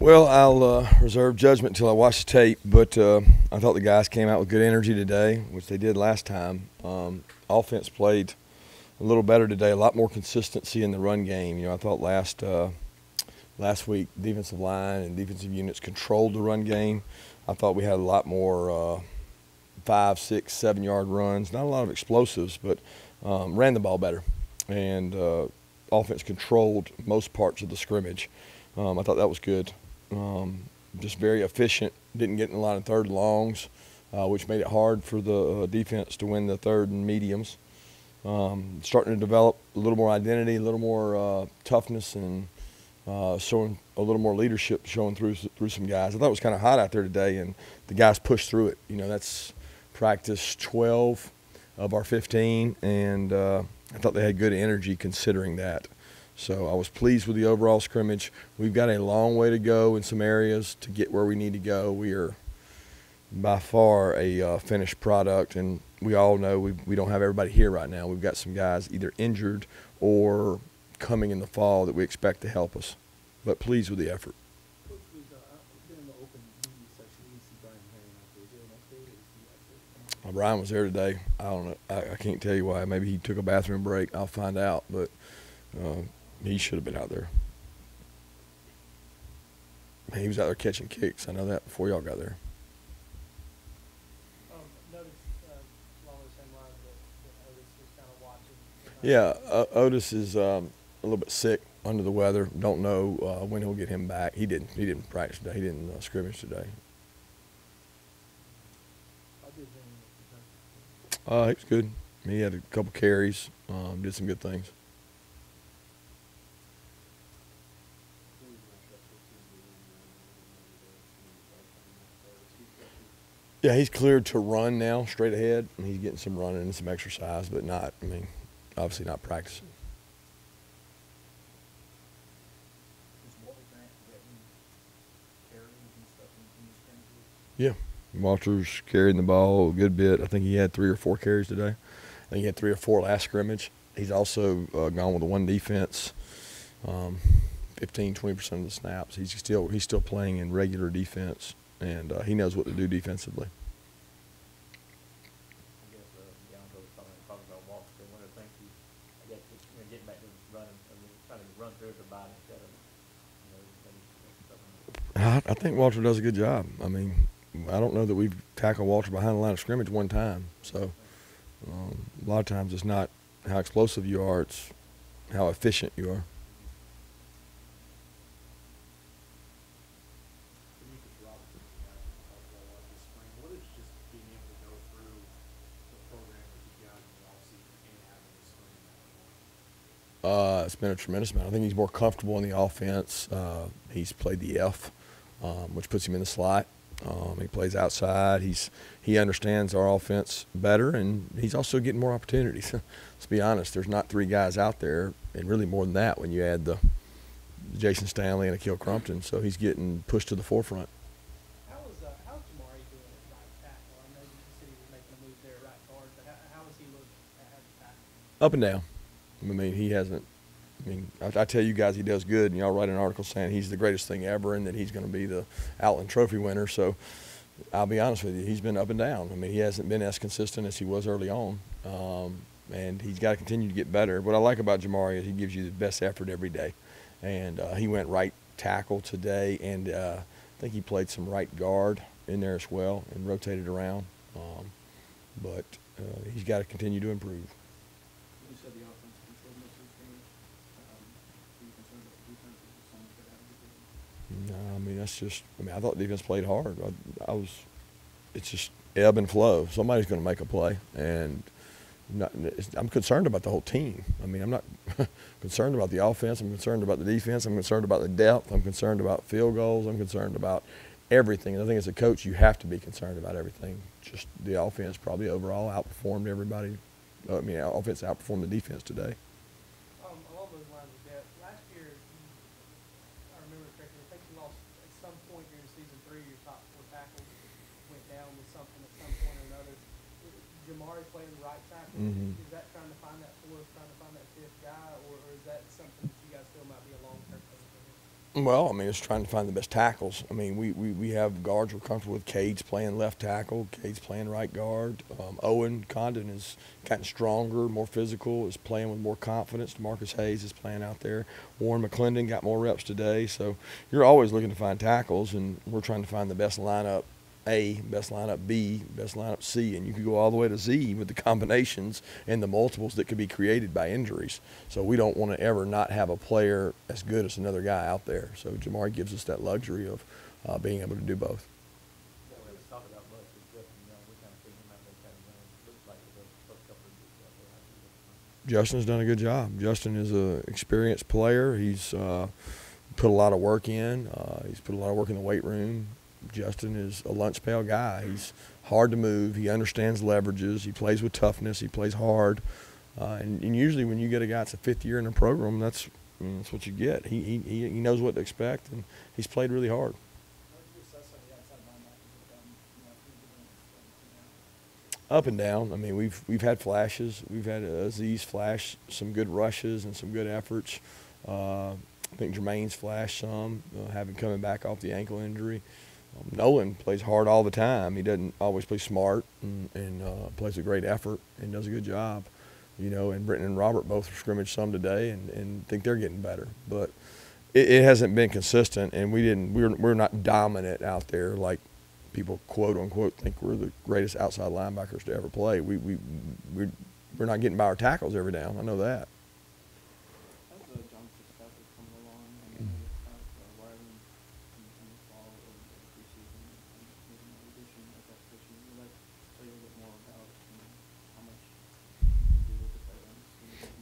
Well, I'll reserve judgment until I watch the tape, but I thought the guys came out with good energy today, which they did last time. Offense played a little better today, a lot more consistency in the run game. You know, I thought last week defensive line and defensive units controlled the run game. I thought we had a lot more 5, 6, 7-yard runs, not a lot of explosives, but ran the ball better. And offense controlled most parts of the scrimmage. I thought that was good. Just very efficient, didn't get in a lot of third longs, which made it hard for the defense to win the third and mediums. Starting to develop a little more identity, a little more toughness, and showing a little more leadership showing through some guys. I thought it was kind of hot out there today, and the guys pushed through it. You know, that's practice 12 of our 15, and I thought they had good energy considering that. So I was pleased with the overall scrimmage. We've got a long way to go in some areas to get where we need to go. We are by far a finished product, and we all know we don't have everybody here right now. We've got some guys either injured or coming in the fall that we expect to help us, but pleased with the effort. Brian was there today. I don't know. I can't tell you why. Maybe he took a bathroom break. I'll find out, but he should have been out there. He was out there catching kicks. I know that before y'all got there. Yeah, Otis is a little bit sick, under the weather. Don't know when he'll get him back. He didn't practice today. He didn't scrimmage today. He was good. He had a couple carries, did some good things. Yeah, he's cleared to run now, straight ahead, and he's getting some running and some exercise, but not, I mean, obviously not practicing. Yeah, Walter's carrying the ball a good bit. I think he had 3 or 4 carries today. I think he had 3 or 4 last scrimmage. He's also gone with the one defense, 15, 20% of the snaps. He's still playing in regular defense, and he knows what to do defensively. I think Walter does a good job. I mean, I don't know that we've tackled Walter behind the line of scrimmage one time. So a lot of times it's not how explosive you are, it's how efficient you are. It's been a tremendous amount. I think he's more comfortable in the offense. He's played the F, which puts him in the slot. He plays outside. He understands our offense better, and he's also getting more opportunities. Let's be honest, there's not 3 guys out there, and really more than that when you add the Jason Stanley and Akil Crumpton. So he's getting pushed to the forefront. How's Jamari doing at right tackle? I know you said he was making a move there at right guard, but how has he looked at tackle? Up and down. I mean, he hasn't. I mean, I tell you guys he does good, and y'all write an article saying he's the greatest thing ever and that he's going to be the Outland Trophy winner. So I'll be honest with you, he's been up and down. I mean, he hasn't been as consistent as he was early on, and he's got to continue to get better. What I like about Jamari is he gives you the best effort every day, and he went right tackle today, and I think he played some right guard in there as well and rotated around. But he's got to continue to improve. You said the offense controlled most of the scrimmage. Are you concerned about the defense? Is it something that happened? No, I mean, that's just, I mean, I thought defense played hard. It's just ebb and flow. Somebody's going to make a play, and I'm concerned about the whole team. I mean, I'm not concerned about the offense. I'm concerned about the defense. I'm concerned about the depth. I'm concerned about field goals. I'm concerned about everything. And I think as a coach, you have to be concerned about everything. Just the offense probably overall outperformed everybody. I mean, offense outperformed the defense today. Along those lines of depth, last year, I remember correctly, I think you lost at some point during season 3, your top 4 tackles went down with something at some point or another. Jamari playing the right tackle, is that trying to find that 4th, trying to find that 5th guy, or is that something that you guys feel might be a long-term thing for him? Well, I mean, it's trying to find the best tackles. I mean, we have guards we're comfortable with. Cade's playing left tackle. Cade's playing right guard. Owen Condon is gotten stronger, more physical, is playing with more confidence. DeMarcus Hayes is playing out there. Warren McClendon got more reps today. So you're always looking to find tackles, and we're trying to find the best lineup A, best lineup B, best lineup C, and you could go all the way to Z with the combinations and the multiples that could be created by injuries. So we don't want to ever not have a player as good as another guy out there. So Jamari gives us that luxury of being able to do both. Yeah, we was talking about much with Justin Young. We kind of think him out there kind of looks like the first couple of years out there. Justin's done a good job. Justin is an experienced player. He's put a lot of work in. He's put a lot of work in the weight room. Justin is a lunch pail guy. He's hard to move. He understands leverages. He plays with toughness. He plays hard. And usually when you get a guy that's a fifth year in a program, that's what you get. He knows what to expect, and he's played really hard. Up and down. I mean, we've had flashes. We've had Aziz flash some good rushes and some good efforts. I think Jermaine's flashed some, having coming back off the ankle injury. Nolan plays hard all the time. He doesn't always play smart and plays a great effort and does a good job. You know, and Britton and Robert both scrimmaged some today and think they're getting better. But it hasn't been consistent, and we're not dominant out there like people quote unquote think we're the greatest outside linebackers to ever play. We're not getting by our tackles every down. I know that.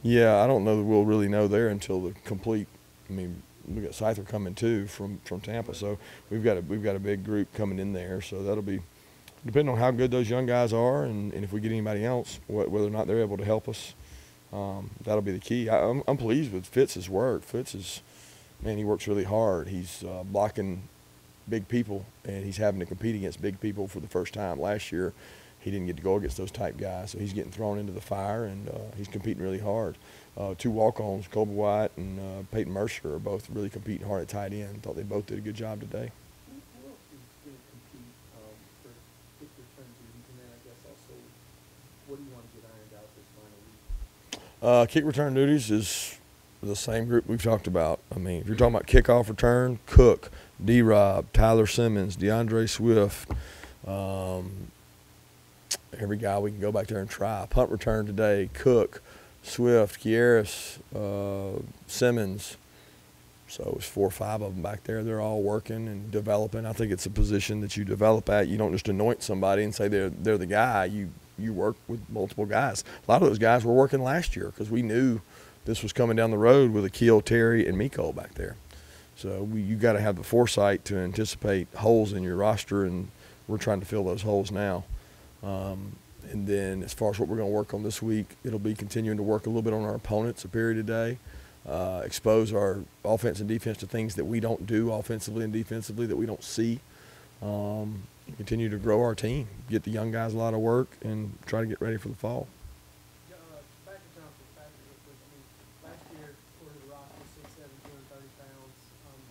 Yeah, I don't know that we'll really know there until the complete. I mean, we got Scyther coming too from Tampa, so we've got a big group coming in there. So that'll be depending on how good those young guys are, and if we get anybody else, whether or not they're able to help us. That'll be the key. I'm pleased with Fitz's work. Man, he works really hard. He's blocking big people, and he's having to compete against big people for the first time. Last year, he didn't get to go against those type guys, so he's getting thrown into the fire, and he's competing really hard. Two walk-ons, Colby White and Peyton Mercer, are both really competing hard at tight end. Thought they both did a good job today. Who else is going to compete for kick return duties? And then I guess also, what do you want to get ironed out this final week? Kick return duties is the same group we've talked about. I mean, if you're talking about kickoff return, Cook, D-Rob, Tyler Simmons, DeAndre Swift, every guy we can go back there and try. Punt return today, Cook, Swift, Kieris, Simmons. So it's 4 or 5 of them back there. They're all working and developing. I think it's a position that you develop at. You don't just anoint somebody and say they're the guy. You work with multiple guys. A lot of those guys were working last year because we knew this was coming down the road with Akil, Terry, and Miko back there. So you got to have the foresight to anticipate holes in your roster, and we're trying to fill those holes now. And then as far as what we're going to work on this week, it'll be continuing to work a little bit on our opponents a period a day, expose our offense and defense to things that we don't do offensively and defensively that we don't see, continue to grow our team, get the young guys a lot of work, and try to get ready for the fall. Back to Johnson, back to real quick. I mean, last year, according to the roster, 6'7", 230 pounds.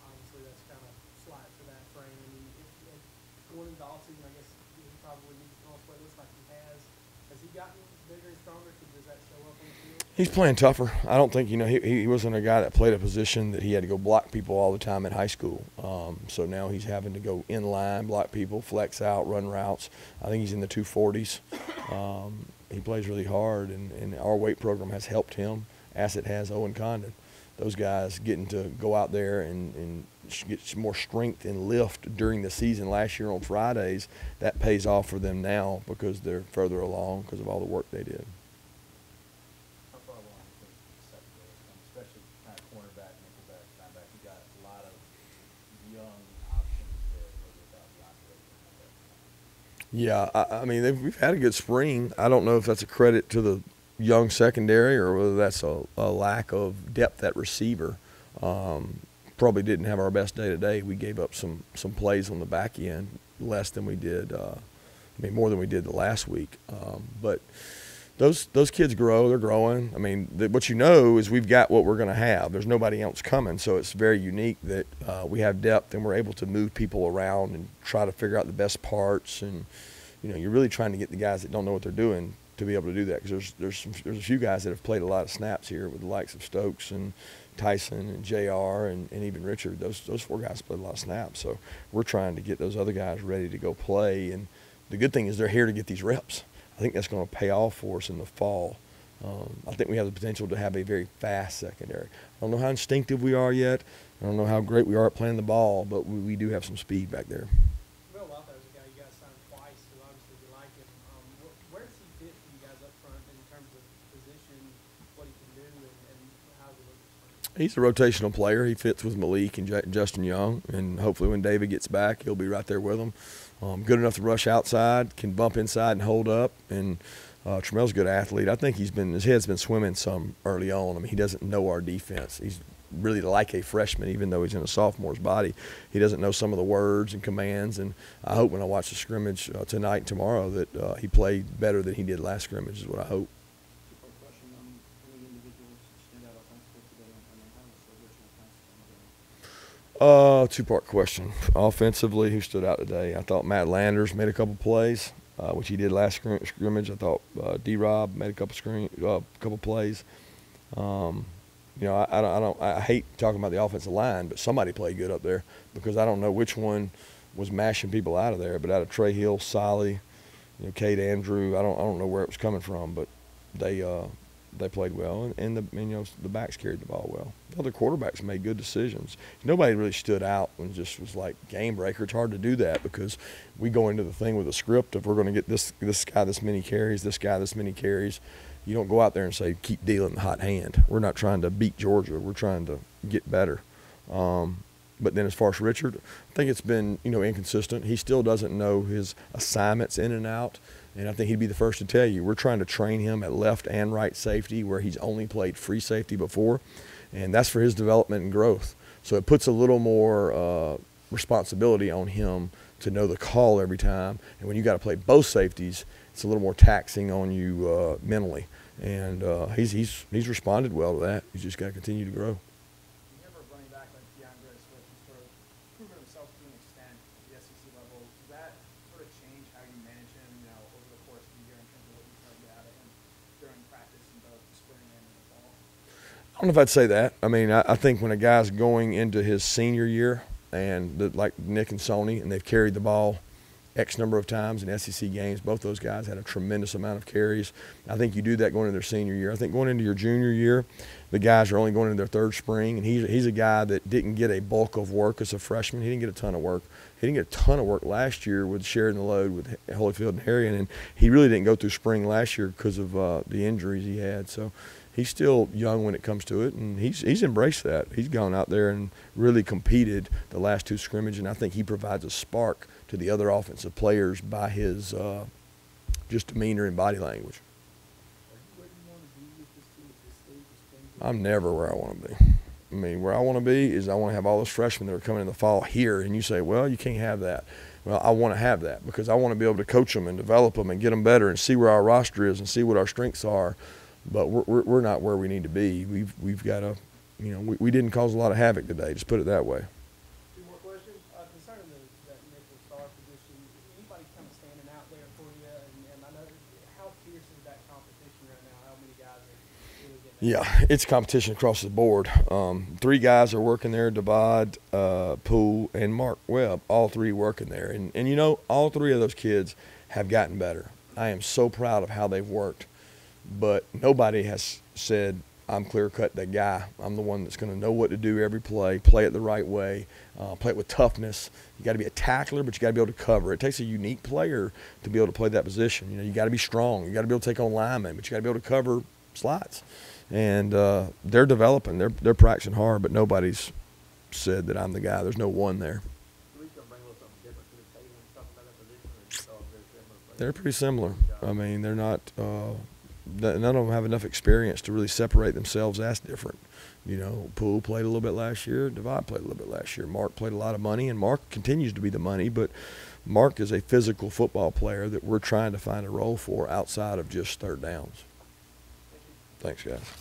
Obviously, that's kind of slight for that frame. I mean, if going into the offseason, I guess he probably needs to play. Looks like he has. Has he gotten bigger and stronger? Does that show up on the field? He's playing tougher. I don't think, he wasn't a guy that played a position that he had to go block people all the time in high school. So now he's having to go in line, block people, flex out, run routes. I think he's in the 240s. He plays really hard, and our weight program has helped him, as it has Owen Condon. Those guys getting to go out there and get some more strength and lift during the season last year on Fridays, that pays off for them now because they're further along because of all the work they did. How far along do you think the secondary has come, especially kind of cornerback, nickelback, linebacker? You got a lot of young options there without DeAndre. Yeah, I mean, we've had a good spring. I don't know if that's a credit to the young secondary or whether that's a lack of depth at receiver. Probably didn't have our best day today. We gave up some plays on the back end, less than we did, more than we did the last week. But those kids grow. They're growing. I mean, what you know is we've got what we're going to have. There's nobody else coming, so it's very unique that we have depth and we're able to move people around and try to figure out the best parts. And you're really trying to get the guys that don't know what they're doing to be able to do that, because there's a few guys that have played a lot of snaps here with the likes of Stokes and Tyson and JR and even Richard. Those 4 guys played a lot of snaps, so we're trying to get those other guys ready to go play. And the good thing is they're here to get these reps. I think that's going to pay off for us in the fall. I think we have the potential to have a very fast secondary. I don't know how instinctive we are yet. I don't know how great we are at playing the ball, but we do have some speed back there. Will Lothar's a guy you guys signed twice, so obviously you like him. Where does he fit for you guys up front in terms of position, what he can do, and how he looks? He's a rotational player. He fits with Malik and Justin Young, and hopefully when David gets back, he'll be right there with them. Good enough to rush outside, can bump inside and hold up, and Tramel's a good athlete. I think his head's been swimming some early on. I mean, he doesn't know our defense. He's really like a freshman, even though he's in a sophomore's body. He doesn't know some of the words and commands, and I hope when I watch the scrimmage tonight and tomorrow that he played better than he did last scrimmage is what I hope. Two-part question. Offensively, who stood out today? I thought Matt Landers made a couple plays, which he did last scrimmage. I thought D-Rob made a couple plays. I hate talking about the offensive line, but somebody played good up there, because I don't know which one was mashing people out of there. But out of Trey Hill, Solly, Cade Andrew, I don't know where it was coming from, but they played well, and the backs carried the ball well. The other quarterbacks made good decisions. Nobody really stood out and just was like game breaker. It's hard to do that because we go into the thing with a script of we're going to get this guy this many carries, this guy this many carries. You don't go out there and say keep dealing the hot hand. We're not trying to beat Georgia. We're trying to get better. But then as far as Richard, I think it's been inconsistent. He still doesn't know his assignments in and out. And I think he'd be the first to tell you, we're trying to train him at left and right safety where he's only played free safety before. And that's for his development and growth. So it puts a little more responsibility on him to know the call every time. And when you got to play both safeties, it's a little more taxing on you mentally. And he's responded well to that. He's just got to continue to grow. You have a running back like DeAndre Swift who's sort of proven himself to an extent at the SEC level. Does that sort of change how you manage him, over the course of the year in terms of what you try to get out of him during practice in both the spring and in the fall? I don't know if I'd say that. I mean, I think when a guy's going into his senior year and like Nick and Sony, and they've carried the ball X number of times in SEC games, both those guys had a tremendous amount of carries. I think you do that going into their senior year. I think going into your junior year, the guys are only going into their third spring, and he's a guy that didn't get a bulk of work as a freshman. He didn't get a ton of work. He didn't get a ton of work last year with sharing the load with Holyfield and Harrion, and he really didn't go through spring last year because of the injuries he had. So he's still young when it comes to it, and he's embraced that. He's gone out there and really competed the last 2 scrimmages, and I think he provides a spark to the other offensive players by his just demeanor and body language. I'm never where I want to be. I mean, where I want to be is I want to have all those freshmen that are coming in the fall here, and you say, well, you can't have that. Well, I want to have that because I want to be able to coach them and develop them and get them better and see where our roster is and see what our strengths are. But we're not where we need to be. We've got to, we didn't cause a lot of havoc today. Just put it that way. Two more questions. Concerning that nickel star position, anybody kind of standing out there for you? And I know how fierce is that competition right now? How many guys are really getting Yeah, it's competition across the board. 3 guys are working there, Devad, Poole, and Mark Webb, all 3 working there. And all 3 of those kids have gotten better. I am so proud of how they've worked. But nobody has said, I'm clear-cut that guy. I'm the one that's going to know what to do every play it the right way, play it with toughness. You got to be a tackler, but you got to be able to cover. It takes a unique player to be able to play that position. You got to be strong. You got to be able to take on linemen, but you got to be able to cover slots. And they're developing. They're practicing hard, but nobody's said that I'm the guy. There's no one there. They're pretty similar. I mean, they're not none of them have enough experience to really separate themselves as different. You know, Poole played a little bit last year. Divide played a little bit last year. Mark played a lot of money, and Mark continues to be the money, but Mark is a physical football player that we're trying to find a role for outside of just third downs. Thanks, guys.